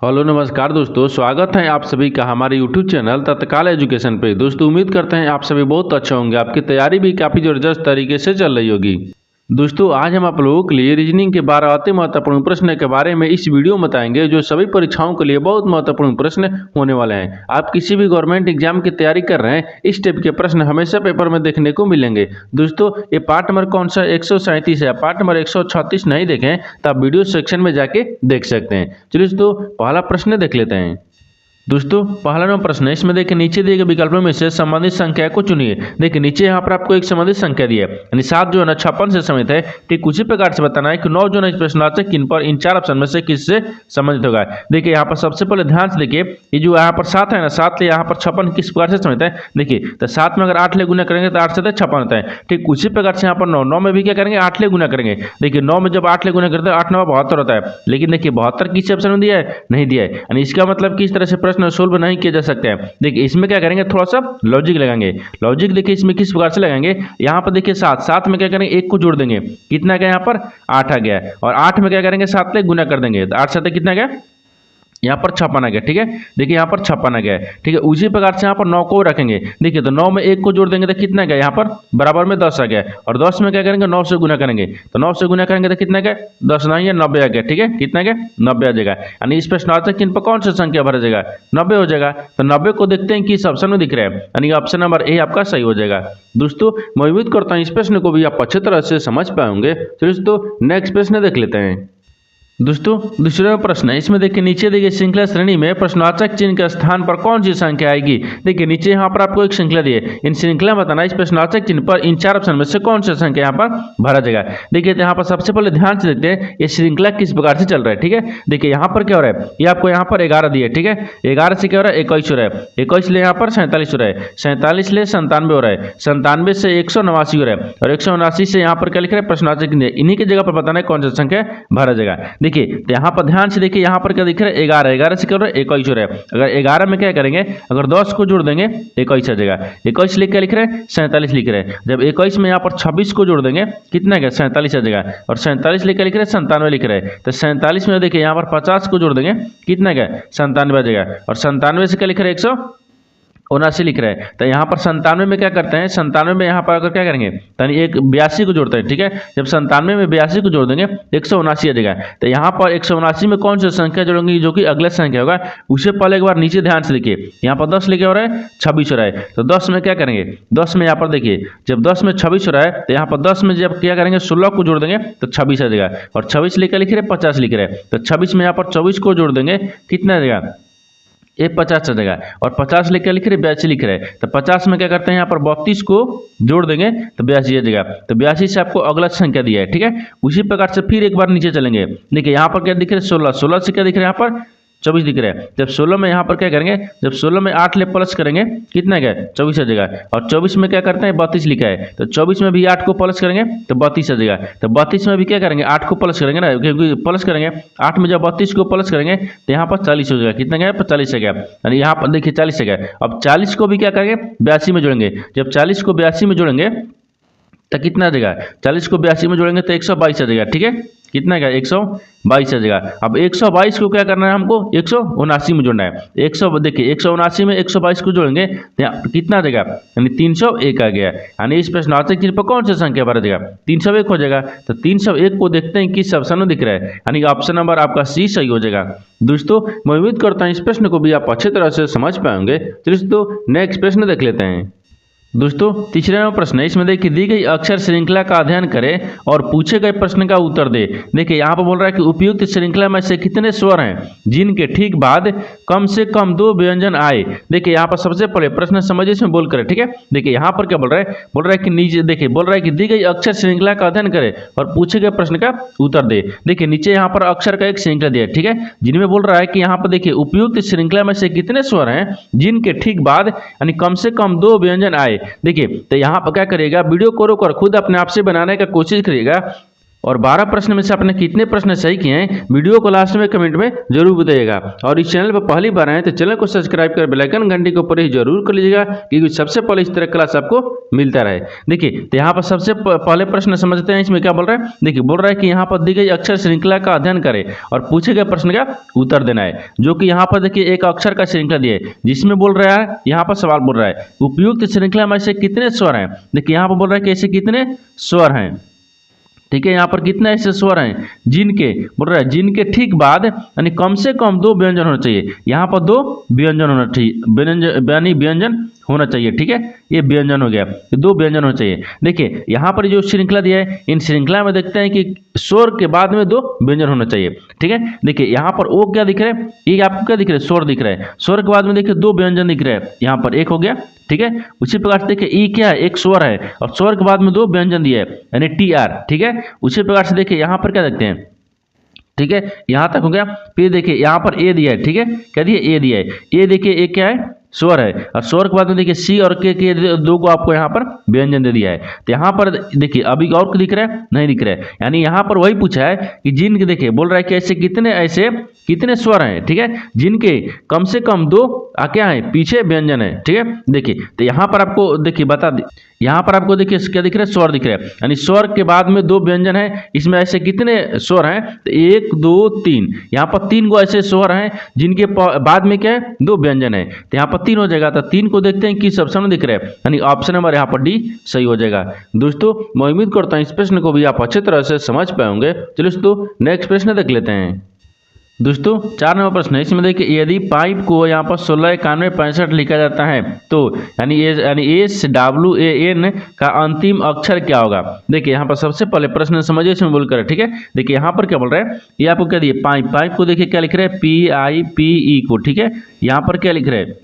Hello नमस्कार दोस्तों, स्वागत है आप सभी का हमारे यूट्यूब चैनल तत्काल एजुकेशन पे। दोस्तों उम्मीद करते हैं आप सभी बहुत अच्छे होंगे, आपकी तैयारी भी काफ़ी ज़बरदस्त तरीके से चल रही होगी। दोस्तों आज हम आप लोगों के लिए रीजनिंग के 12 अति महत्वपूर्ण प्रश्न के बारे में इस वीडियो में बताएंगे, जो सभी परीक्षाओं के लिए बहुत महत्वपूर्ण प्रश्न होने वाले हैं। आप किसी भी गवर्नमेंट एग्जाम की तैयारी कर रहे हैं, इस टाइप के प्रश्न हमेशा पेपर में देखने को मिलेंगे। दोस्तों ये पार्ट नंबर कौन सा 137 है, पार्ट नंबर 136 नहीं देखें तो आप वीडियो सेक्शन में जाके देख सकते हैं। चलिए दोस्तों पहला प्रश्न देख लेते हैं। दोस्तों पहला नंबर प्रश्न है, इसमें देखिए नीचे दिए गए विकल्पों में से संबंधित संख्या को चुनिए। देखिए नीचे यहाँ पर आपको एक संबंधित संख्या दी है, यानी 7 जो है ना 56 से संबंधित है। ठीक उसी प्रकार से बताना है कि 9 जो है इस प्रश्नार्थ किन पर इन 4 ऑप्शन में से किससे संबंधित होगा। देखिए यहाँ पर सबसे पहले ध्यान से देखिए, ये जो यहाँ पर 7 है ना, 7 यहाँ पर 56 किस प्रकार से संबंधित है। देखिए तो 7 में अगर 8 ले गुना करेंगे तो 8 से 56 होता है। ठीक उसी प्रकार से यहाँ पर 9 में भी क्या करेंगे, 8 ले गुना करेंगे। देखिए 9 में जब 8 ले गुना करते हैं 8 9 72 होता है। लेकिन देखिए 72 किस ऑप्शन में दिया है, नहीं दिया है। यानी इसका मतलब कि इस तरह से प्रश्न सोल्व नहीं किया जा सकते हैं। देखिए इसमें क्या करेंगे, थोड़ा सा लॉजिक लगाएंगे। लॉजिक देखिए इसमें किस प्रकार से लगाएंगे, यहाँ पर देखिए 7 में क्या करेंगे, 1 को जोड़ देंगे, कितना गया यहाँ पर 8 आ गया। और 8 में क्या करेंगे, 7 ले गुना कर देंगे तो 8 7 कितना गया, यहाँ पर 56 आ गया। ठीक है देखिए यहाँ पर 56 आ गया है। ठीक है उसी प्रकार से यहाँ पर 9 को रखेंगे। देखिए तो 9 में 1 को जोड़ देंगे तो कितना गया, यहाँ पर बराबर में 10 आ गया। और 10 में क्या करेंगे, 9 से गुना करेंगे तो 9 से गुना करेंगे तो कितना गया, 10 नहीं है 90 आ गया। ठीक है कितना गया, 90 आ जाएगा। यानी इस प्रश्न किन पर कौन सा संख्या भरा जाएगा, 90 हो जाएगा। तो 90 को देखते हैं किस ऑप्शन में दिख रहा है, यानी ऑप्शन नंबर ए आपका सही हो जाएगा। दोस्तों मैं उम्मीद करता हूँ इस प्रश्न को भी आप अच्छे तरह से समझ पाएंगे। तो दोस्तों नेक्स्ट प्रश्न देख लेते हैं। दोस्तों दूसरा प्रश्न है, इसमें देखिए नीचे देखिए श्रृंखला श्रेणी में प्रश्नवाचक चिन्ह के स्थान पर कौन सी संख्या आएगी। देखिए नीचे यहाँ पर आपको एक श्रृंखला दी है, इन श्रृंखला में बताना इस प्रश्नवाचक चिन्ह पर इन 4 ऑप्शन में से कौन सा संख्या यहाँ पर भरा जाएगा। देखिए यहाँ पर सबसे पहले ध्यान से देखते हैं ये श्रृंखला किस प्रकार से चल रहा है। ठीक है देखिए यहाँ पर क्या हो रहा है, ये आपको यहाँ पर 11 दिए। ठीक है 11 से क्या हो रहा है, 21 हो रहा है। 21 ले यहाँ पर 47 हो रहा है। 47 ले 97 हो रहा है। 97 से 189 हो रहा है। और 189 से यहाँ पर क्या लिख रहा है, प्रश्नवाचक चिन्ह, इन्हीं की जगह पर बताना है कौन सा संख्या भरा जाएगा। देखिए यहाँ पर ध्यान से देखिए, यहाँ पर क्या दिख रहा है, 11 से क्या हो रहा है, 21 हो रहा है। अगर 11 में क्या करेंगे, अगर 10 को जोड़ देंगे 21 आ जाएगा। 21 लिख क्या लिख रहे हैं, 47 लिख रहे हैं। जब 21 में यहाँ पर 26 को जोड़ देंगे कितना है, 47 आ जाएगा। और 47 लिख क्या लिख रहे हैं, 97 लिख रहे हैं। तो 47 में देखिए यहाँ पर 50 को जोड़ देंगे कितना है, 97 आ जाएगा। और 97 से क्या लिख रहे हैं, 179 लिख रहा है। तो यहाँ पर 97 में क्या करते हैं, 97 में यहाँ पर अगर क्या करेंगे, यानी एक 82 को जोड़ते हैं। ठीक है जब 97 में 82 को जोड़ देंगे 179 आ जाएगा। तो यहाँ पर 179 में कौन सी संख्या जोड़ेंगे, जो कि अगला संख्या होगा। उससे पहले एक बार नीचे ध्यान से देखिए, यहाँ पर 10 लिखे हो रहा है, 26 हो रहा है। तो 10 में क्या करेंगे, 10 में यहाँ पर देखिए जब 10 में 26 हो रहा है तो यहाँ पर 10 में जब क्या करेंगे 16 को जोड़ देंगे तो 26 आ जाएगा। और 26 लिख रहे 50 लिख रहे हैं। तो 26 में यहाँ पर 24 को जोड़ देंगे कितना आ जाएगा, ये 50 आ जाएगा। और 50 लिख रहे 82 लिख रहे हैं। तो 50 में क्या करते हैं, यहाँ पर 32 को जोड़ देंगे तो 82 आ जाएगा। तो 82 से आपको अगला संख्या दिया है। ठीक है उसी प्रकार से फिर एक बार नीचे चलेंगे। देखिए यहाँ पर क्या दिख रहे हैं, 16 से क्या दिख रहा है, यहाँ पर 24 दिख रहा है। जब 16 में यहाँ पर क्या करेंगे, जब 16 में 8 ले प्लस करेंगे कितना है, 24 आ जाएगा। और 24 में क्या करते हैं, 32 लिखा है। तो 24 में भी 8 को प्लस करेंगे तो 32 आ जाएगा। तो 32 में भी क्या करेंगे, 8 को प्लस करेंगे ना, क्योंकि प्लस करेंगे 8 में जब 32 को प्लस करेंगे तो यहाँ पर 40 हो जाएगा। कितना गया, 40 आ गया। यानी यहाँ पर देखिए 40 आ गया। अब 40 को भी क्या करेंगे, 82 में जोड़ेंगे। जब 40 को 82 में जोड़ेंगे तो कितना आ जाएगा, 40 को 82 में जोड़ेंगे तो 122 आ जाएगा। ठीक है कितना है, 122 आ जाएगा। अब 122 को क्या करना है, हमको 179 में जोड़ना है। 100 देखिए 179 में 122 को जोड़ेंगे तो कितना आ जाएगा, यानी 301 आ गया। यानी इस प्रश्नार्थ चिन्ह पर कौन सा संख्या भरा जाएगा, 301 हो जाएगा। तो 301 को देखते हैं किस ऑप्शन में दिख रहा है, यानी ऑप्शन नंबर आपका सी सही हो जाएगा। दोस्तों मैं उम्मीद करता हूँ इस प्रश्न को भी आप अच्छे तरह से समझ पाएंगे। तो दोस्तों नेक्स्ट प्रश्न देख लेते हैं। दोस्तों तीसरा प्रश्न है, इसमें देखिए दी गई अक्षर श्रृंखला का अध्ययन करें और पूछे गए प्रश्न का उत्तर दे। देखिए यहाँ पर बोल रहा है कि उपयुक्त श्रृंखला में से कितने स्वर हैं जिनके ठीक बाद कम से कम 2 व्यंजन आए। देखिए यहाँ पर सबसे पहले प्रश्न समझिए, इसमें बोल करें। ठीक है देखिए यहाँ पर क्या बोल रहा है, बोल रहा है कि नीचे देखिए बोल रहा है कि दी गई अक्षर श्रृंखला का अध्ययन करें और पूछे गए प्रश्न का उत्तर दे। देखिए नीचे यहाँ पर अक्षर का एक श्रृंखला दिया है। ठीक है जिनमें बोल रहा है कि यहाँ पर देखिए उपयुक्त श्रृंखला में से कितने स्वर हैं जिनके ठीक बाद यानी कम से कम 2 व्यंजन आए। देखिए तो यहाँ पर क्या करिएगा, वीडियो को रोक कर खुद अपने आप से बनाने का कोशिश करिएगा। और 12 प्रश्न में से आपने कितने प्रश्न सही किए हैं वीडियो को लास्ट में कमेंट में जरूर बताइएगा। और इस चैनल पर पहली बार आए तो चैनल को सब्सक्राइब कर बेल आइकन घंटी के ऊपर ही जरूर कर लीजिएगा, क्योंकि सबसे पहले इस तरह क्लास आपको मिलता रहे। देखिए तो यहाँ पर सबसे पहले प्रश्न समझते हैं, इसमें क्या बोल रहा है। देखिए बोल रहा है कि यहाँ पर दी गई अक्षर श्रृंखला का अध्ययन करें और पूछे गए प्रश्न का उत्तर देना है। जो कि यहाँ पर देखिए एक अक्षर का श्रृंखला दिया है, जिसमें बोल रहा है, यहाँ पर सवाल बोल रहा है उपयुक्त श्रृंखला में ऐसे कितने स्वर हैं। देखिए यहाँ पर बोल रहा है कि ऐसे कितने स्वर हैं, ठीक है। यहाँ पर कितने ऐसे स्वर हैं जिनके बोल रहा है जिनके ठीक बाद यानी कम से कम 2 व्यंजन होना चाहिए। यहाँ पर 2 व्यंजन होना चाहिए, व्यंजन होना चाहिए, ठीक है। ये व्यंजन हो गया, 2 व्यंजन होना चाहिए। देखिए यहाँ पर जो श्रृंखला दिया है, इन श्रृंखला में देखते हैं कि स्वर के बाद में 2 व्यंजन होना चाहिए, ठीक है। देखिए यहाँ पर ओ क्या दिख रहा है, ये आपको क्या दिख रहा है, स्वर दिख रहा है। स्वर के बाद में देखिए 2 व्यंजन दिख रहा है, यहाँ पर एक हो गया, ठीक है। उसी प्रकार से देखिए ई क्या है, एक स्वर है और स्वर के बाद में 2 व्यंजन दिया है यानी टी आर, ठीक है। उसी प्रकार से देखिए यहाँ पर क्या देखते हैं, ठीक है, यहाँ तक हो गया। फिर देखिए यहाँ पर ए दिया है, ठीक है, क्या दिया, ए दिया है। ए देखिए ए क्या है, स्वर है, और स्वर के बाद में देखिए सी और के 2 को आपको यहाँ पर व्यंजन दे दिया है। तो यहाँ पर देखिए अभी और दिख रहा है, नहीं दिख रहा है, यानी यहाँ पर वही पूछा है कि जिनके देखिए बोल रहा है कि ऐसे कितने स्वर हैं, ठीक है, जिनके कम से कम 2 क्या है पीछे व्यंजन है, ठीक है। देखिए तो यहाँ पर आपको देखिए यहाँ पर आपको देखिए क्या दिख रहा है, स्वर दिख रहा है, यानी स्वर के बाद में 2 व्यंजन है। इसमें ऐसे कितने स्वर हैं, तो 1 2 3, यहाँ पर 3 को ऐसे स्वर हैं जिनके बाद में क्या है, 2 व्यंजन है। तो यहाँ पर 3 हो जाएगा। तो 3 को देखते हैं किस ऑप्शन में दिख रहा है, यानी ऑप्शन नंबर यहाँ पर डी सही हो जाएगा। दोस्तों मैं उम्मीद करता हूँ इस प्रश्न को भी आप अच्छे तरह से समझ पाएंगे। चलिए दोस्तों नेक्स्ट प्रश्न देख लेते हैं। दोस्तों 4 नंबर प्रश्न है, इसमें देखिए यदि पाइप को यहाँ पर 16 91 65 लिखा जाता है तो यानी SWAN का अंतिम अक्षर क्या होगा। देखिए यहाँ पर सबसे पहले प्रश्न समझिए, इसमें बोल कर, ठीक है। देखिए यहाँ पर क्या बोल रहा है, ये आपको क्या दिए, पाइप को देखिए क्या लिख रहे हैं, PIPE को, ठीक है। यहाँ पर क्या लिख रहे हैं,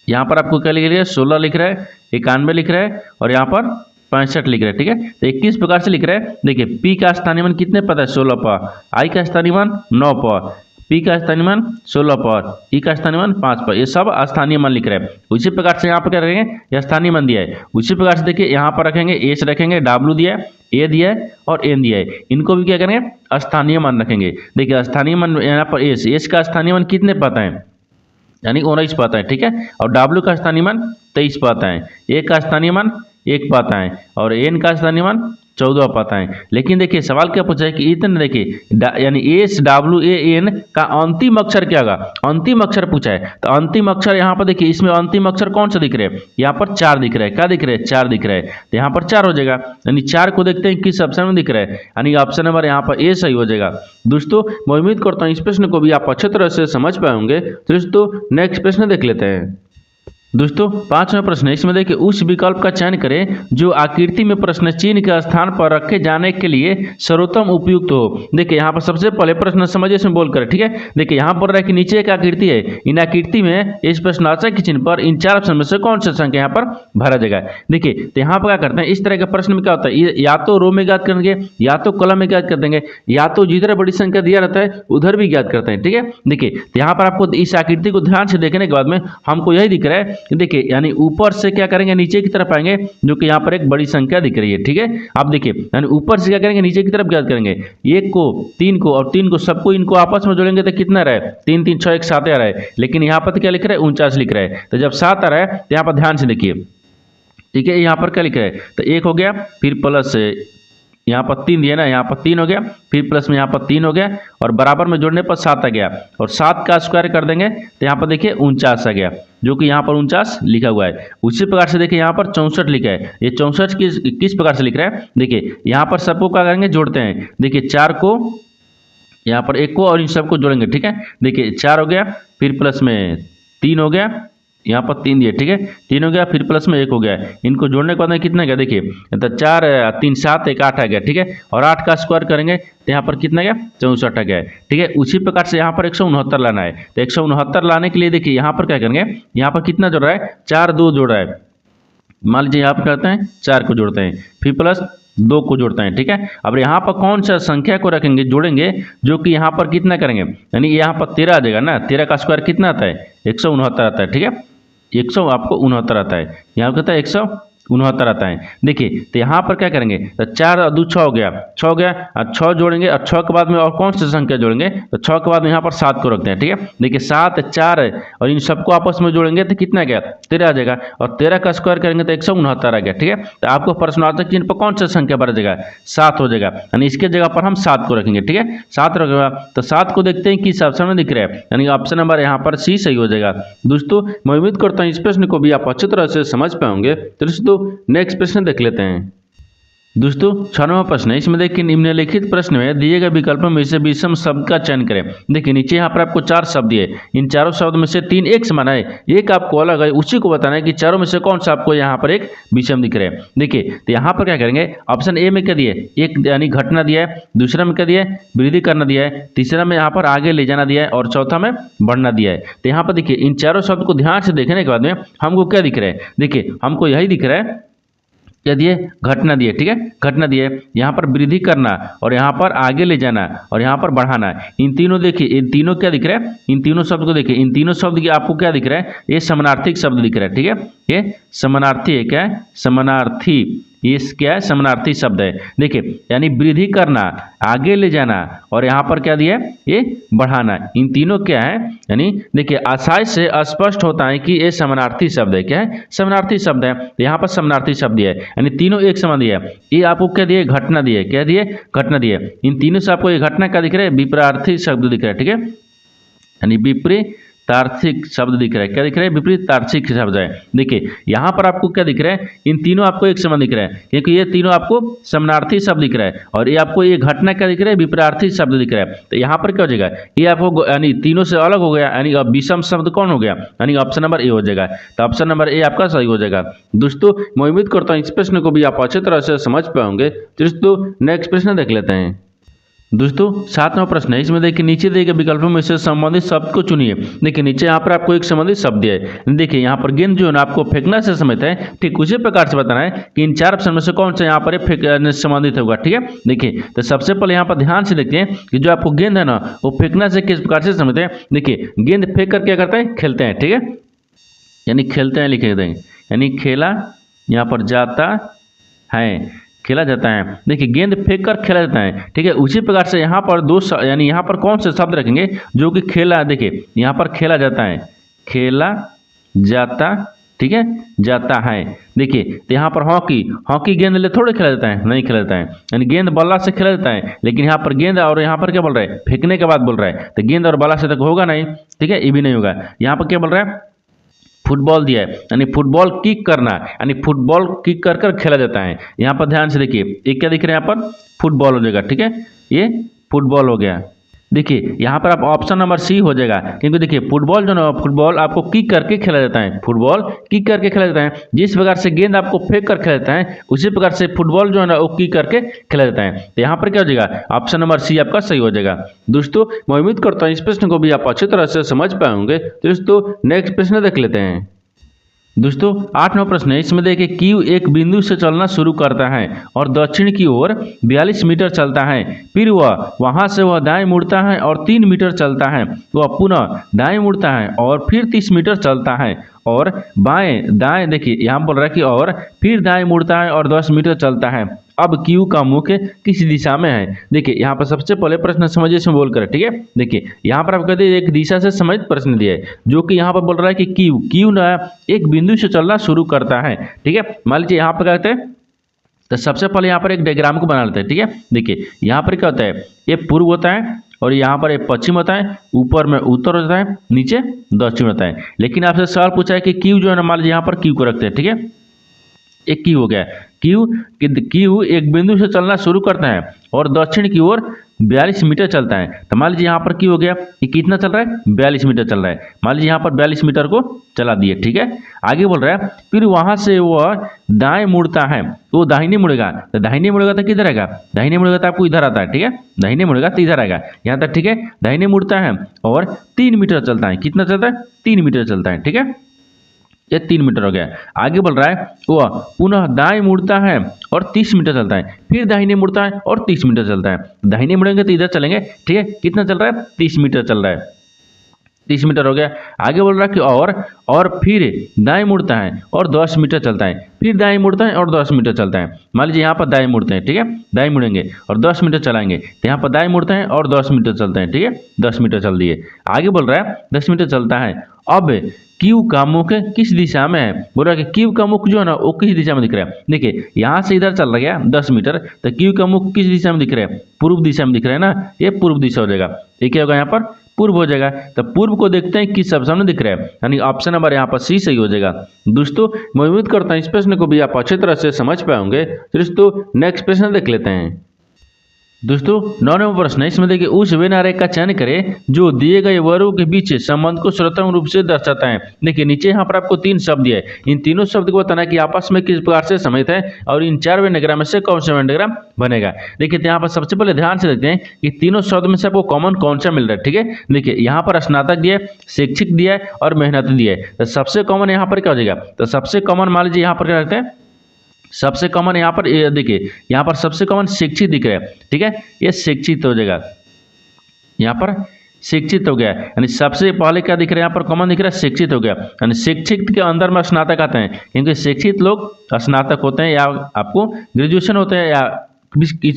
यहाँ पर आपको क्या लिख रहा है, 16 लिख रहा है, 91 लिख रहा है और यहाँ पर 65 लिख रहा है, ठीक है। तो 21 प्रकार से लिख रहा है। देखिए पी का स्थानीय मान कितने पता है, 16 पर, आई का स्थानीय मान 9 पर, पी का स्थानीय मान 16 पर, ई का स्थानीय मान 5 पर, ये सब स्थानीय मान लिख रहे हैं। उसी प्रकार से यहाँ पर क्या रखेंगे, यह स्थानीय मान दिया है। उसी प्रकार से देखिए यहाँ पर रखेंगे एस रखेंगे, डब्ल्यू दिया है, ए दिया है और एन दिया है, इनको भी क्या करेंगे, स्थानीय मान रखेंगे। देखिए स्थानीय मान यहाँ पर एस का स्थानीय मान कितने पता है, यानी 19 पाता है, ठीक है। और डब्ल्यू का स्थानीय मान 23 पाता है, ए का स्थानीय मान 1 पाता है और एन का स्थानीय मान 14 पाता है। लेकिन देखिए सवाल क्या पूछा है कि इतने देखिए यानी SWAN का अंतिम अक्षर क्या होगा, अंतिम अक्षर पूछा है। तो अंतिम अक्षर यहाँ पर देखिए, इसमें अंतिम अक्षर कौन सा दिख रहा है, यहाँ पर 4 दिख रहा है, क्या दिख रहा है, 4 दिख रहा है। तो यहाँ पर 4 हो जाएगा, यानी 4 को देखते हैं किस ऑप्शन में दिख रहा है, यानी ऑप्शन नंबर यहाँ पर ए सही हो जाएगा। दोस्तों मैं उम्मीद करता हूँ इस प्रश्न को भी आप अच्छे तरह से समझ पाएंगे। तो दोस्तों नेक्स्ट प्रश्न देख लेते हैं। दोस्तों 5वां प्रश्न है, इसमें देखिए उस विकल्प का चयन करें जो आकृति में प्रश्न चिन्ह के स्थान पर रखे जाने के लिए सर्वोत्तम उपयुक्त हो। देखिए यहाँ पर सबसे पहले प्रश्न समझिए, इसमें बोल कर, ठीक है। देखिए यहाँ पर रहा है कि नीचे एक आकृति है, इन आकृति में इस प्रश्नवाचक के चिन्ह पर इन 4 ऑप्शन में से कौन सा संख्या यहाँ पर भरा जाएगा। देखिए तो यहाँ पर क्या करते हैं, इस तरह के प्रश्न में क्या होता है, या तो रो में ज्ञात करेंगे, या तो कॉलम में ज्ञात कर देंगे, या तो जिधर बड़ी संख्या दिया रहता है उधर भी ज्ञात करते हैं, ठीक है। देखिए तो यहाँ पर आपको इस आकृति को ध्यान से देखने के बाद में हमको यही दिख रहा है कि देखिए यानी ऊपर से क्या करेंगे, नीचे की तरफ आएंगे, जो कि यहाँ पर एक बड़ी संख्या दिख रही है, ठीक है। आप देखिए यानी ऊपर से क्या करेंगे, नीचे की तरफ ज्ञात करेंगे, 1 को 3 को और 3 को, सबको इनको आपस में जोड़ेंगे तो कितना रहा है, 3 3 6 1 7 आ रहा है। लेकिन यहाँ पर क्या लिख रहा है, 49 लिख रहा है। तो जब 7 आ रहा है तो यहाँ पर ध्यान से देखिए, ठीक है, यहाँ पर क्या लिख रहा है, तो 1 हो गया, फिर प्लस यहाँ पर 3 दिया ना, यहाँ पर 3 हो गया, फिर प्लस में यहाँ पर 3 हो गया और बराबर में जोड़ने पर 7 आ गया और 7 का स्क्वायर कर देंगे तो यहाँ पर देखिए 49 आ गया, जो कि यहाँ पर 49 लिखा हुआ है। उसी प्रकार से देखिए यहाँ पर 64 लिखा है। ये 64 किस प्रकार से लिख रहा है, देखिए यहाँ पर सबको क्या करेंगे, जोड़ते हैं। देखिए 4 को, यहाँ पर 1 को और इन सबको जोड़ेंगे, ठीक है। देखिए 4 हो गया, फिर प्लस में 3 हो गया, यहाँ पर 3 दिए, ठीक है, 3 हो गया, फिर प्लस में 1 हो गया, इनको जोड़ने के बाद में कितना गया, देखिए तो 4 3 7 1 8 आ गया, ठीक है। और 8 का स्क्वायर करेंगे तो यहाँ पर कितना गया, 64 आ गया, ठीक है। उसी प्रकार से यहाँ पर 169 लाना है। तो 169 लाने के लिए देखिए यहाँ पर क्या करेंगे, यहाँ पर कितना जोड़ रहा है, 4 2 जोड़ रहा है, मान लीजिए यहाँ पर करते हैं 4 को जोड़ते हैं, फिर प्लस 2 को जोड़ते हैं, ठीक है। अब यहाँ पर कौन सा संख्या को रखेंगे, जोड़ेंगे, जो कि यहाँ पर कितना करेंगे, यानी यहाँ पर 13 आ जाएगा ना, 13 का स्क्वायर कितना आता है, 169 आता है, ठीक है। 100 आपको 69 आता है, यहाँ कहता है 69 आता है। देखिए तो यहाँ पर क्या करेंगे, तो 4 और 2 6 हो गया, 6 हो गया और 6 जोड़ेंगे और 6 के बाद में और कौन सी संख्या जोड़ेंगे, तो 6 के बाद में यहाँ पर 7 को रखते हैं। ठीक है, देखिए 7 4 है और इन सबको आपस में जोड़ेंगे तो कितना गया, 13 आ जाएगा और 13 का स्क्वायर करेंगे तो 169 आ गया। ठीक है, तो आपको प्रश्नार्थक चिन्ह पर कौन सा संख्या बढ़ जाएगा, 7 हो जाएगा, यानी इसके जगह पर हम 7 को रखेंगे। ठीक है, 7 रखेगा तो 7 को देखते हैं किस ऑप्शन में दिख रहा है, यानी ऑप्शन नंबर यहाँ पर सी सही हो जाएगा। दोस्तों मैं उम्मीद करता हूँ इस प्रश्न को भी आप अच्छी तरह से समझ पाएंगे। तो दोस्तों नेक्स्ट प्रश्न देख लेते हैं। दोस्तों 6वां प्रश्न है, इसमें देखिए निम्नलिखित प्रश्न में दिए गए विकल्पों में से विषम शब्द का चयन करें। देखिए नीचे यहाँ पर आपको 4 शब्द दिए, इन चारों शब्द में से 3 एक समान है, एक आपको अलग है, उसी को बताना है कि चारों में से कौन सा आपको यहाँ पर एक विषम दिख रहा है। देखिए तो यहाँ पर क्या करेंगे, ऑप्शन ए में क्या दिए, एक यानी घटना दिया है, दूसरा में क्या दिया है, वृद्धि करना दिया है, तीसरा में यहाँ पर आगे ले जाना दिया है और चौथा में बढ़ना दिया है। तो यहाँ पर देखिए इन चारों शब्द को ध्यान से देखने के बाद में हमको क्या दिख रहा है, देखिए हमको यही दिख रहा है, क्या दिए, घटना दिए। ठीक है, घटना दिए, यहाँ पर वृद्धि करना और यहाँ पर आगे ले जाना और यहाँ पर बढ़ाना, इन तीनों देखिए, इन तीनों क्या दिख रहा है, इन तीनों शब्द को देखिए, इन तीनों शब्द की आपको क्या दिख रहा है, ये समानार्थी शब्द दिख रहा है। ठीक है, ये समानार्थी है, क्या है, समानार्थी, ये क्या है, समानार्थी शब्द है। देखिए यानी वृद्धि करना, आगे ले जाना और यहाँ पर क्या दिया है, ये बढ़ाना, इन तीनों क्या है, यानी देखिए आसानी से स्पष्ट होता है कि ये समानार्थी शब्द है। क्या है, समानार्थी शब्द है, तो यहाँ पर समानार्थी शब्द दिया है, यानी तीनों एक समान दिया है। ये आपको क्या दिए, घटना दिए, क्या दिए, घटना दिए, इन तीनों से आपको ये घटना क्या दिख रहा है, विपरीतार्थी शब्द दिख रहा है। ठीक है, यानी विपरीत तार्किक शब्द दिख रहा है, क्या दिख रहा है, विपरीत तार्किक शब्द है। देखिए यहाँ पर आपको क्या दिख रहा है, इन तीनों आपको एक समान दिख रहा है, क्योंकि ये तीनों आपको समानार्थी शब्द दिख रहा है और ये आपको ये घटना क्या दिख रहा है, विपरीतार्थी शब्द दिख रहा है। तो यहाँ पर क्या हो जाएगा, ये आपको यानी तीनों से अलग हो गया, यानी अब विषम शब्द कौन हो गया, यानी ऑप्शन नंबर ए हो जाएगा। तो ऑप्शन नंबर ए आपका सही हो जाएगा। दोस्तों मैं उम्मीद करता हूँ इस प्रश्न को भी आप अच्छी तरह से समझ पाओगे। दोस्तों नेक्स्ट प्रश्न देख लेते हैं। दोस्तों 7वां प्रश्न है, इसमें देखिए नीचे दिए गए विकल्पों में से संबंधित शब्द को चुनिए। देखिए नीचे यहाँ पर आपको एक संबंधित शब्द दिया है, देखिए यहाँ पर गेंद जो है ना आपको फेंकना से समझता है, ठीक उसी प्रकार से बताना है कि इन 4 ऑप्शन में से कौन सा यहाँ पर फेंकने से संबंधित होगा। ठीक है, देखिए तो सबसे पहले यहाँ पर ध्यान से देखते हैं कि जो आपको गेंद है ना वो फेंकना से किस प्रकार से समझते हैं। देखिए गेंद फेंक कर क्या करते हैं, खेलते हैं। ठीक है, यानी खेलते हैं लिखे देंगे, यानी खेला यहाँ पर जाता है, खेला जाता है। देखिए गेंद फेंक कर खेला जाता है। ठीक है, उसी प्रकार से यहाँ पर दो यानी यहाँ पर कौन से शब्द रखेंगे जो कि खेला, देखिए यहाँ पर खेला जाता है, खेला जाता, ठीक है, जाता है। देखिए तो यहाँ पर हॉकी, हॉकी गेंद ले थोड़े खेला जाता है, नहीं खेला जाता है, यानी गेंद बल्ला से खेला जाता है, लेकिन यहाँ पर गेंद और यहाँ पर क्या बोल रहा है, फेंकने के बाद बोल रहा है, तो गेंद और बल्ला से तक होगा नहीं। ठीक है, ये भी नहीं होगा। यहाँ पर क्या बोल रहा है, फुटबॉल दिया है, यानी फुटबॉल किक करना, यानी फुटबॉल किक कर कर खेला जाता है। यहाँ पर ध्यान से देखिए एक क्या दिख रहा है, यहाँ पर फुटबॉल हो जाएगा। ठीक है, ये फुटबॉल हो गया। देखिए यहाँ पर आप ऑप्शन नंबर सी हो जाएगा, क्योंकि देखिए फुटबॉल जो ना, फुटबॉल आपको किक करके खेला जाता है, फुटबॉल किक करके खेला जाता है। जिस प्रकार से गेंद आपको फेंक कर खेला जाता है उसी प्रकार से फुटबॉल जो है ना वो किक करके खेला जाता है। तो यहाँ पर क्या हो जाएगा, ऑप्शन नंबर सी आपका सही हो जाएगा। दोस्तों मैं उम्मीद करता हूँ इस प्रश्न को भी आप अच्छी तरह से समझ पाएंगे। दोस्तों नेक्स्ट प्रश्न देख लेते हैं। दोस्तों 8वां प्रश्न है, इसमें देखिए क्यू एक बिंदु से चलना शुरू करता है और दक्षिण की ओर 42 मीटर चलता है, फिर वहां से वह दाएं मुड़ता है और 3 मीटर चलता है, वह पुनः दाएं मुड़ता है और फिर 30 मीटर चलता है और बाएं दाएं, देखिए यहाँ बोल रहा है कि और फिर दाएं मुड़ता है और 10 मीटर चलता है। अब क्यू का मुख्य किस दिशा में है। देखिए यहाँ पर सबसे पहले प्रश्न समझिए इसमें बोल कर। ठीक है, देखिए यहाँ पर आप कहते हैं एक दिशा से संबंधित प्रश्न दिया है, जो कि यहाँ पर बोल रहा है कि क्यू ना एक बिंदु से चलना शुरू करता है। ठीक है, मान लीजिए यहाँ पर कहते हैं, तो सबसे पहले यहाँ पर एक डायग्राम को बना लेते हैं। ठीक है, देखिए यहाँ पर क्या होता है, ये पूर्व होता है और यहाँ पर एक पश्चिम होता है, ऊपर में उत्तर होता है, नीचे दक्षिण होता है। लेकिन आपसे सवाल पूछा है कि क्यू जो है ना, मान लीजिए यहाँ पर क्यू को रखते हैं। ठीक है, एक क्यू हो गया, क्यू एक बिंदु से चलना शुरू करता है और दक्षिण की ओर 42 मीटर चलता है। तो मान लीजिए यहाँ पर क्यू हो गया, ये कितना चल रहा है, 42 मीटर चल रहा है। मान लीजिए यहाँ पर 42 मीटर को चला दिए। ठीक है, आगे बोल रहा है फिर वहां से वह दाएं मुड़ता है, तो दाहिने मुड़ेगा। तो दाहिने मुड़ेगा तो किधर आएगा, दाहिने मुड़ेगा तो आपको इधर आता है। ठीक है, दाहिने मुड़ेगा तो इधर आएगा यहाँ तक। ठीक है, दाहिने मुड़ता है और 3 मीटर चलता है। कितना चलता है, 3 मीटर चलता है। ठीक है, ये 3 मीटर हो गया। आगे बोल रहा है वह पुनः दाएं मुड़ता है और 30 मीटर चलता है, फिर दाहिने मुड़ता है और 30 मीटर चलता है। दाहिने मुड़ेंगे तो इधर चलेंगे। ठीक है, कितना चल रहा है, 30 मीटर चल रहा है। 30 मीटर हो गया। आगे बोल रहा है कि और फिर दाएं मुड़ता है और 10 मीटर चलता है, फिर दाएं मुड़ता है और 10 मीटर चलता है। मान लीजिए यहाँ पर दाएं मुड़ते हैं, ठीक है, दाएं मुड़ेंगे और 10 मीटर चलाएंगे, तो यहाँ पर दाएं मुड़ते हैं और 10 मीटर चलते हैं, ठीक है, 10 मीटर चल दिए। आगे बोल रहा है 10 मीटर चलता है, अब क्यू का मुख किस दिशा में है। बोल रहा है कि क्यू का मुख जो है ना वो किस दिशा में दिख रहा है। देखिए यहाँ से इधर चल रहा है 10 मीटर, तो क्यू का मुख किस दिशा में दिख रहा है, पूर्व दिशा में दिख रहा है ना, ये पूर्व दिशा हो जाएगा। ये क्या होगा यहाँ पर, पूर्व हो जाएगा। तो पूर्व को देखते हैं किस ऑप्शन में दिख रहा है, यानी ऑप्शन नंबर यहाँ पर सी सही हो जाएगा। दोस्तों मैं उम्मीद करता हूँ इस प्रश्न को भी आप अच्छी तरह से समझ पाएंगे। दोस्तों नेक्स्ट प्रश्न देख लेते हैं। दोस्तों 9 नंबर प्रश्न है, इसमें देखिए उस वेन आरेख का चयन करें जो दिए गए वर्गों के बीच संबंध को सर्वोत्तम रूप से दर्शाता है। देखिए नीचे यहाँ पर आपको 3 शब्द दिए, इन तीनों शब्द को बताना कि आपस में किस प्रकार से संबंधित है और इन 4 वेन डायग्राम में से कौन सा वेन डायग्राम बनेगा। देखिए यहाँ पर सबसे पहले ध्यान से देखते हैं कि तीनों शब्द में से आपको कॉमन कौन सा मिल रहा है। ठीक है, देखिए यहाँ पर स्नातक दिया है, शैक्षिक दिया है और मेहनती दिया है। तो सबसे कॉमन यहाँ पर क्या हो जाएगा, तो सबसे कॉमन मान लीजिए यहाँ पर क्या रखते हैं, सबसे कॉमन यहाँ पर देखिए यहाँ पर सबसे कॉमन शिक्षित दिख रहा है। ठीक है, ये शिक्षित हो जाएगा, यहाँ पर शिक्षित हो गया, यानी सबसे पहले क्या दिख रहा है, यहाँ पर कॉमन दिख रहा है शिक्षित हो गया, यानी शिक्षित के अंदर में स्नातक आते हैं, क्योंकि शिक्षित लोग स्नातक होते हैं या आपको ग्रेजुएशन होते हैं या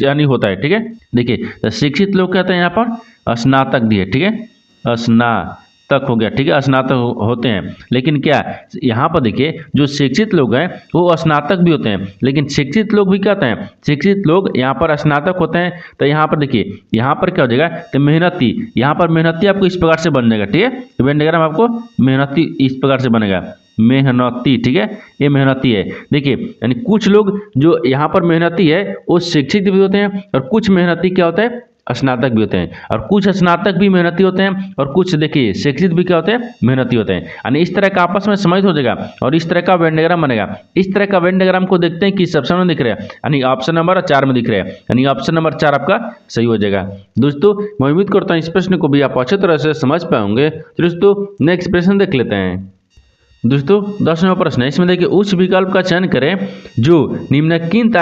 यानी होता है। ठीक है, देखिए तो शिक्षित लोग कहते हैं यहाँ पर स्नातक दिए, ठीक है, स्नातक हो गया, ठीक है, स्नातक होते हैं। लेकिन क्या यहाँ पर देखिए जो शिक्षित लोग हैं वो स्नातक भी होते हैं, लेकिन शिक्षित लोग भी कहते हैं, शिक्षित लोग यहाँ पर स्नातक होते हैं। तो यहाँ पर देखिए यहाँ पर क्या हो जाएगा, तो मेहनती, यहाँ पर मेहनती आपको इस प्रकार से बन जाएगा। ठीक है, वेन डायग्राम आपको मेहनती इस प्रकार से बनेगा, मेहनती, ठीक है, ये मेहनती है। देखिए यानी कुछ लोग जो यहाँ पर मेहनती है वो शिक्षित भी होते हैं और कुछ मेहनती क्या होते हैं, स्नातक भी होते हैं, और कुछ स्नातक भी मेहनती होते हैं और कुछ देखिए शिक्षित भी क्या होते हैं, मेहनती होते हैं। यानी इस तरह का आपस में समाहित हो जाएगा और इस तरह का वेन डायग्राम बनेगा। इस तरह का वेन डायग्राम को देखते हैं किस ऑप्शन में दिख रहा है, यानी ऑप्शन नंबर 4 में दिख रहा है, यानी ऑप्शन नंबर 4 आपका सही हो जाएगा। दोस्तों मैं उम्मीद करता हूँ इस प्रश्न को भी आप अच्छी तरह से समझ पाएंगे। दोस्तों नेक्स्ट प्रश्न देख लेते हैं। दोस्तों 10 नंबर प्रश्न है, इसमें देखिए उस विकल्प का चयन करें जो निम्नलिखित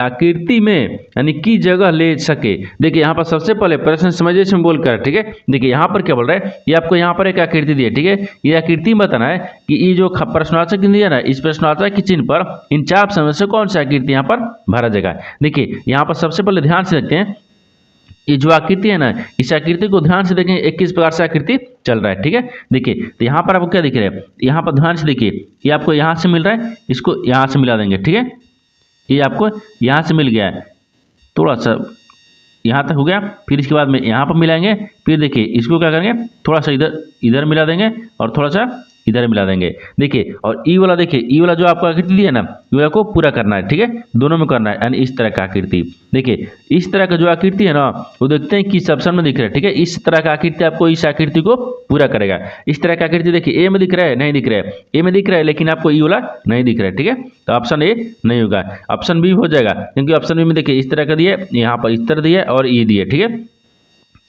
आकृति में यानी की जगह ले सके। देखिए यहाँ पर सबसे पहले प्रश्न समझिए इसमें बोलकर, ठीक है, देखिए यहाँ पर क्या बोल रहा है, ये आपको यहाँ पर एक आकृति दी है। ठीक है, ये आकृति बताना है कि ये जो प्रश्नवाचक दिया ना, इस प्रश्नवाचक के चिन्ह पर इन 4 ऑप्शन में से कौन सा आकृति यहाँ पर भरा जाएगा। देखिए यहाँ पर सबसे पहले ध्यान से देखते हैं, ये जो आकृति है ना, इस आकृति को ध्यान से देखें एक किस प्रकार से आकृति चल रहा है। ठीक है, देखिए तो यहाँ पर आपको क्या दिख रहा है, यहाँ पर ध्यान से देखिए, ये आपको यहाँ से मिल रहा है, इसको यहाँ से मिला देंगे। ठीक है, ये आपको यहाँ से मिल गया है, थोड़ा सा यहाँ तक हो गया, फिर इसके बाद में यहाँ पर मिलाएंगे, फिर देखिए इसको क्या करेंगे, थोड़ा सा इधर मिला देंगे और थोड़ा सा इधर मिला देंगे। देखिए और ई वाला, देखिए ई वाला जो आपको आकृति दी है ना, ई वाला को पूरा करना है। ठीक है, दोनों में करना है, यानी इस तरह का आकृति। देखिए इस तरह का जो आकृति है ना वो देखते हैं किस ऑप्शन में दिख रहा है। ठीक है, इस तरह का आकृति आपको इस आकृति को पूरा करेगा। इस तरह का आकृति देखिए ए में दिख रहा है, नहीं दिख रहा है, ए में दिख रहा है लेकिन आपको ई वाला नहीं दिख रहा है। ठीक है, तो ऑप्शन ए नहीं होगा, ऑप्शन बी हो जाएगा, क्योंकि ऑप्शन बी में देखिए इस तरह का दिया, यहाँ पर इस तरह दिया और ई दिया। ठीक है,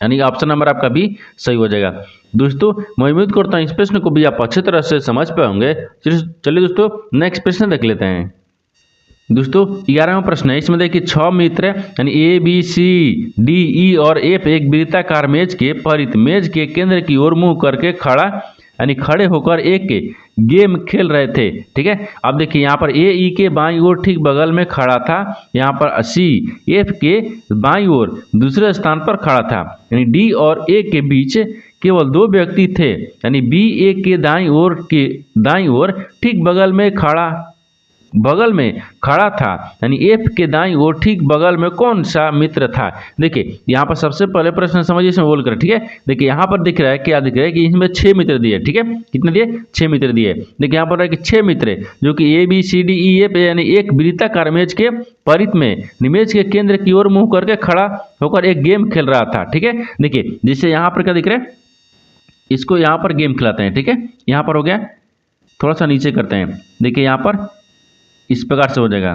यानी ऑप्शन नंबर आपका भी सही हो जाएगा। दोस्तों मैं उम्मीद करता हूँ इस प्रश्न को भी आप अच्छी तरह से समझ पाएंगे। चलिए दोस्तों नेक्स्ट प्रश्न देख लेते हैं। दोस्तों 11वां प्रश्न है, इसमें देखिए 6 मित्र यानी ए बी सी डी ई और एफ एक वृत्ताकार मेज के परित मेज के केंद्र की ओर मुंह करके खड़े होकर एक गेम खेल रहे थे। ठीक है, अब देखिए यहाँ पर ए ई के बाईं ओर ठीक बगल में खड़ा था, यहाँ पर सी एफ के बाईं ओर दूसरे स्थान पर खड़ा था, यानी डी और ए के बीच केवल 2 व्यक्ति थे, यानी बी ए के दाईं ओर ठीक बगल में खड़ा था, यानी एफ के दाईं ओर ठीक बगल में कौन सा मित्र था। देखिए यहाँ पर सबसे पहले प्रश्न समझिए इसमें बोलकर। ठीक है, देखिए यहाँ पर दिख रहा है, क्या दिख रहा है कि इसमें 6 मित्र दिए। ठीक है, कितने दिए, 6 मित्र दिए। देखिए यहाँ पर है कि 6 मित्र जो कि A B C D E F यानी एक वृत्ताकार मेज के परित में मेज के केंद्र की ओर मुंह करके खड़ा होकर एक गेम खेल रहा था। ठीक है, देखिए जिससे यहाँ पर क्या दिख रहा है, इसको यहाँ पर गेम खिलाते हैं। ठीक है, यहाँ पर हो गया, थोड़ा सा नीचे करते हैं, देखिए यहाँ पर इस प्रकार से हो जाएगा,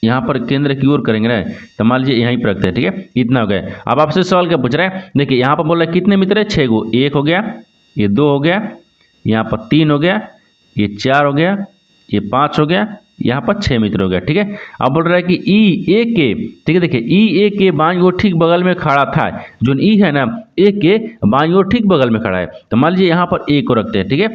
यहाँ पर केंद्र की ओर करेंगे ना, तो मान लीजिए यहीं पर रखते हैं। ठीक है, इतना हो गया। अब आपसे सवाल क्या पूछ रहा है, देखिए यहाँ पर बोल रहा है कितने मित्र है, 6 गो, 1 हो गया, ये 2 हो गया, यहाँ पर 3 हो गया, ये 4 हो गया, ये 5 हो गया, यहाँ पर 6 मित्र हो गया। ठीक है, अब बोल रहा है कि ई ए के, ठीक है, देखिए ई ए के बाईं ओर ठीक बगल में खड़ा था, जो ई है ना ए के बाईं ओर ठीक बगल में खड़ा है। तो मान लीजिए यहाँ पर ए को रखते हैं। ठीक है,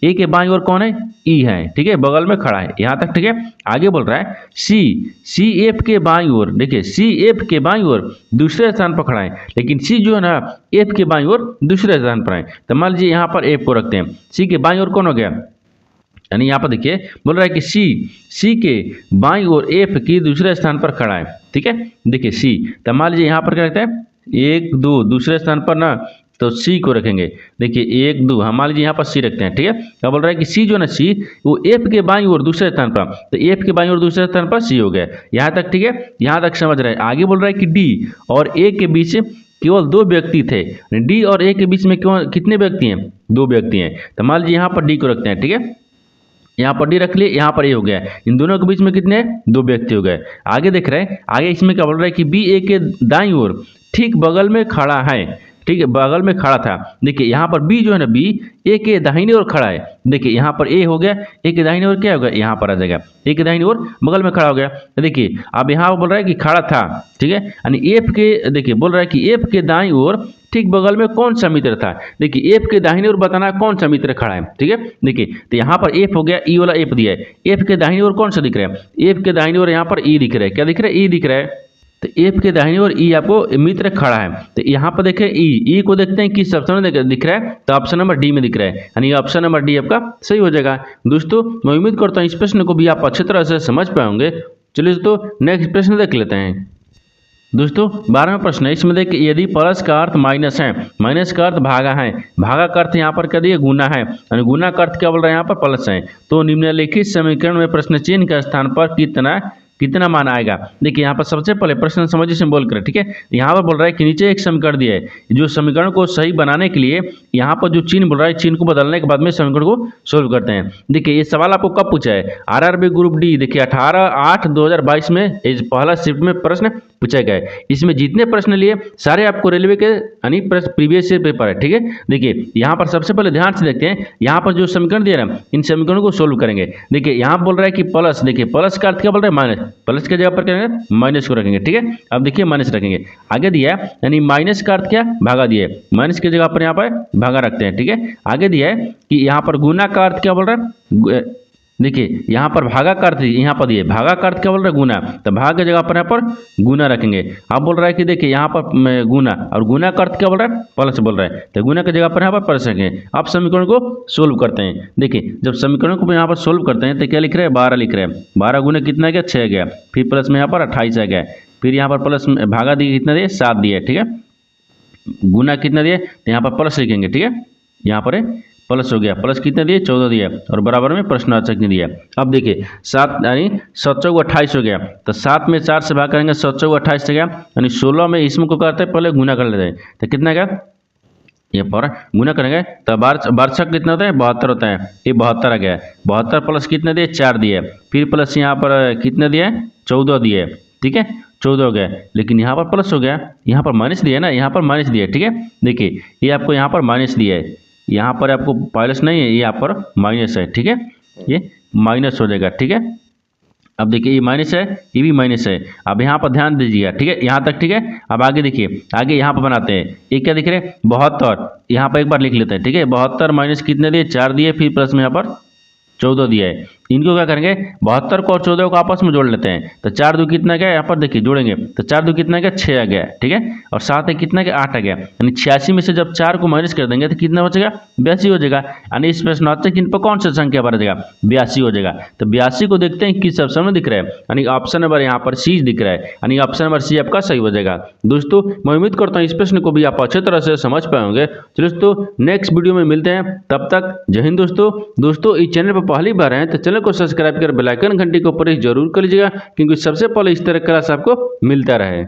ए के बाईं ओर कौन है, ई है। ठीक है, बगल में खड़ा है यहाँ तक। ठीक है, आगे बोल रहा है सी एफ के बाईं ओर, देखिए सी एफ के बाईं ओर दूसरे स्थान पर खड़ा है, लेकिन सी जो है ना एफ के बाईं ओर दूसरे स्थान पर है। तो मान लीजिए यहाँ पर एफ को रखते हैं, सी के बाईं ओर कौन हो गया, यानी यहाँ पर देखिए बोल रहा है कि सी के बाईं ओर एफ की दूसरे स्थान पर खड़ा है। ठीक है, देखिए सी, तो मान लीजिए यहाँ पर क्या रखते हैं 1 2 दूसरे स्थान पर ना, तो सी को रखेंगे। देखिए 1 2 हम मान लीजिए यहाँ पर सी रखते हैं। ठीक है, क्या बोल रहा है कि सी जो ना सी वो एफ के बाईं ओर दूसरे स्थान पर, तो एफ के बाईं ओर दूसरे स्थान पर सी हो गया। यहाँ तक ठीक है, यहाँ तक समझ रहे हैं। आगे बोल रहा है कि डी और ए के बीच केवल 2 व्यक्ति थे। डी और ए के बीच में क्यों कितने व्यक्ति हैं, 2 व्यक्ति हैं। तो मान लीजिए यहाँ पर डी को रखते हैं। ठीक है, यहाँ पर डी रख लिए, यहाँ पर ए हो गया, इन दोनों के बीच में कितने 2 व्यक्ति हो गए। आगे देख रहे हैं, आगे इसमें क्या बोल रहा है कि बी ए के दाईं ओर ठीक बगल में खड़ा है। ठीक है, बगल में खड़ा था। देखिए यहाँ पर बी जो है ना बी ए के दाहिने ओर खड़ा है। देखिए यहाँ पर ए हो गया, ए के दाहिने ओर क्या हो गया, यहाँ पर आ जाएगा, ए के दाहिने ओर बगल में खड़ा हो गया। तो देखिए अब यहाँ पर बोल रहा है कि खड़ा था। ठीक है, यानी एफ के, देखिए बोल रहा है कि एफ के दाईं ओर ठीक बगल में कौन सा मित्र था। देखिए एफ के दाहिने ओर बताना कौन सा मित्र खड़ा है। ठीक है, देखिए तो यहाँ पर एफ हो गया, ई वाला एफ दिया है। एफ के दाहिने ओर कौन सा दिख रहा है, एफ के दाहिने ओर यहाँ पर ई दिख रहा है। क्या दिख रहा है, ई दिख रहा है। तो एफ के दाहिने ओर ई आपको मित्र खड़ा है। तो यहाँ पर देखें ई को देखते हैं किस ऑप्शन में दिख रहा है, तो ऑप्शन नंबर डी में दिख रहा है, यानी ऑप्शन नंबर डी आपका सही हो जाएगा। दोस्तों मैं उम्मीद करता हूँ इस प्रश्न को भी आप अच्छी तरह से समझ पाएंगे। चलिए दोस्तों नेक्स्ट प्रश्न देख लेते हैं। दोस्तों 12वां प्रश्न है, इसमें देखिए यदि प्लस का अर्थ माइनस है, माइनस का अर्थ भागा है, भागा का अर्थ यहाँ पर क्या दिए गुना है, यानी गुना का अर्थ क्या बोल रहा है यहाँ पर प्लस है, तो निम्नलिखित समीकरण में प्रश्न चिन्ह के स्थान पर कितना मान आएगा। देखिए यहाँ पर सबसे पहले प्रश्न समझिए से बोल कर। ठीक है, यहाँ पर बोल रहा है कि नीचे एक समीकरण दिया है, जो समीकरण को सही बनाने के लिए यहाँ पर जो चिन्ह बोल रहा है, चिन्ह को बदलने के बाद में समीकरण को सोल्व करते हैं। देखिए ये सवाल आपको कब पूछा है, आरआरबी ग्रुप डी, देखिए 18/8/2022 में इस पहला शिफ्ट में प्रश्न पूछा गया है। इसमें जितने प्रश्न लिए सारे आपको रेलवे के यानी प्रीवियस ईयर पेपर है। ठीक है, देखिए यहाँ पर सबसे पहले ध्यान से देखते हैं, यहाँ पर जो समीकरण दिया है इन समीकरणों को सोल्व करेंगे। देखिए यहाँ बोल रहा है कि प्लस, देखिए प्लस का अर्थ क्या बोल रहा है माइनस, प्लस के जगह पर क्या करेंगे माइनस को रखेंगे। ठीक है, अब देखिए माइनस रखेंगे। आगे दिया है यानी माइनस का अर्थ क्या भागा दिया है, माइनस की जगह पर यहाँ पर भागा रखते हैं। ठीक है, आगे दिया है कि यहाँ पर गुना का अर्थ क्या बोल रहा है, देखिए यहाँ पर भागा का अर्थ यहाँ पर दिए, भागा का अर्थ क्या बोल रहा है गुना, तो भाग की जगह पर यहाँ पर गुना रखेंगे। अब बोल रहा है कि देखिए यहाँ पर गुना, और गुना का अर्थ क्या बोल रहा है प्लस बोल रहा है, तो गुना की जगह पर यहाँ पर प्लस रखेंगे। अब समीकरण को सोल्व करते हैं। देखिए जब समीकरण को यहाँ पर सोल्व करते हैं तो क्या लिख रहे हैं 12 लिख रहे हैं, 12 गुना कितना गया 6 गया, फिर प्लस में यहाँ पर 28 आ गया, फिर यहाँ पर प्लस भागा दिए कितना दिए 7 दिए। ठीक है, गुना कितना दिए तो यहाँ पर प्लस लिखेंगे। ठीक है, यहाँ पर प्लस हो गया, प्लस कितने दिए 14 दिया, और बराबर में प्रश्नवाचक नहीं दिया। अब देखिए 7 यानी 7 चौक 28 हो गया, तो 7 में 4 से भाग करेंगे, 7 चौक 28 से गया, यानी 16 में इसमें को करते हैं पहले गुना कर लेते हैं, तो कितना गया ये पर गुना करेंगे तो वार्षिक कितना होता है 72 होता है, ये 72 आ गया, 72 प्लस कितने दिए 4 दिए, फिर प्लस यहाँ पर कितने दिए 14 दिए। ठीक है, 14 हो गया, लेकिन यहाँ पर प्लस हो गया, यहाँ पर माइनस दिया ना, यहाँ पर माइनस दिया। ठीक है, देखिए ये आपको यहाँ पर माइनस दिया है, यहाँ पर आपको प्लस नहीं है, ये यहाँ पर माइनस है। ठीक है, ये माइनस हो जाएगा। ठीक है, अब देखिए ये माइनस है, ये भी माइनस है। अब यहाँ पर ध्यान दीजिएगा। ठीक है, यहाँ तक ठीक है। अब आगे देखिए, आगे यहाँ पर बनाते हैं, ये क्या दिख रहे हैं 72, यहाँ पर एक बार लिख लेते हैं। ठीक है, 72 माइनस कितने दिए 4 दिए, फिर प्लस में यहाँ पर 14 दिया है। इनको क्या करेंगे 72 को और 14 को आपस में जोड़ लेते हैं, तो 4 2 कितना गया, यहाँ पर देखिए जोड़ेंगे तो 4 2 कितना गया 6 आ गया। ठीक है, और 7 है कितना गया 8 आ गया, यानी 86 में से जब 4 को माइनस कर देंगे तो कितना बचेगा 82 हो जाएगा। यानी इस प्रश्नोत्तर चिन्ह पर कौन सा संख्या बना जाएगा 82 हो जाएगा। तो 82 को देखते हैं किस ऑप्शन में दिख रहा है, यानी ऑप्शन नंबर यहाँ पर सी दिख रहा है, यानी ऑप्शन नंबर सी आपका सही हो जाएगा। दोस्तों मैं उम्मीद करता हूँ इस प्रश्न को भी आप अच्छे तरह से समझ पाएंगे। चलिए दोस्तों नेक्स्ट वीडियो में मिलते हैं, तब तक जय हिंद। दोस्तों इस चैनल पर पहली बार हैं तो चैनल को सब्सक्राइब कर बेल आइकन घंटी को प्रेस जरूर कर लीजिएगा, क्योंकि सबसे पहले इस तरह का क्लास आपको मिलता रहे।